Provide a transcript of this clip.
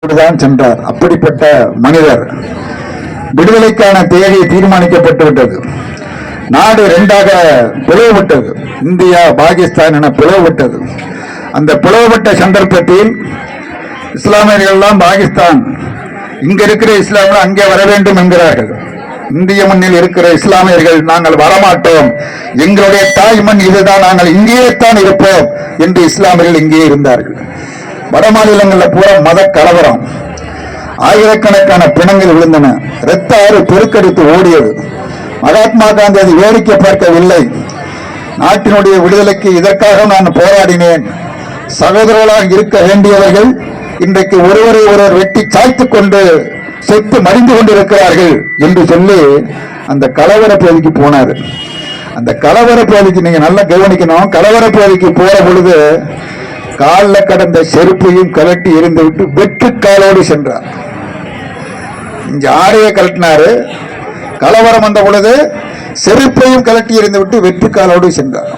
தான் சென்றார். அப்படிப்பட்ட மனிதர். விடுதலைக்கான தேதி தீர்மானிக்கப்பட்டு விட்டது. நாடு இரண்டாக பிளவுபட்டது. இந்தியா பாகிஸ்தான் என பிளவுபட்டது. அந்த பிளவுபட்ட சந்தர்ப்பத்தில் இஸ்லாமியர்கள் எல்லாம் பாகிஸ்தான் இங்க இருக்கிற இஸ்லாமியர்கள் அங்கே வர வேண்டும் என்கிறார்கள். இந்திய மண்ணில் இருக்கிற இஸ்லாமியர்கள் நாங்கள் வரமாட்டோம், எங்களுடைய தாய் மண் இதுதான், நாங்கள் இங்கேயே தான் இருப்போம் என்று இஸ்லாமியர்கள் இங்கே இருந்தார்கள். வட மாநிலங்களில் பூரா மத கலவரம், ஆயிரக்கணக்கான பிணங்கள் விழுந்தன, இரத்த ஆறு பெருக்கெடுத்து ஓடியது. மகாத்மா காந்தி அதை வேடிக்கை பார்க்கவில்லை. நாட்டினுடைய விடுதலைக்கு இதற்காக நான் போராடினேன். சகோதரர்களாக இருக்க வேண்டியவர்கள் இன்றைக்கு ஒருவரை ஒருவர் வெட்டி சாய்த்துக் கொண்டு செத்து மடிந்து கொண்டிருக்கிறார்கள் என்று சொல்லி அந்த கலவர பகுதிக்கு போனார். அந்த கலவர பகுதிக்கு நீங்க நல்லா கவனிக்கணும். கலவர பகுதிக்கு போற பொழுது காலில் கடந்த செருப்பையும் கலட்டி எறிந்து விட்டு வெற்று காலோடு சென்றார். இங்க ஆடையை கலட்டினாரு. கலவரம் வந்த பொழுது செருப்பையும் கலட்டி எறிந்து விட்டு வெற்று காலோடு சென்றார்.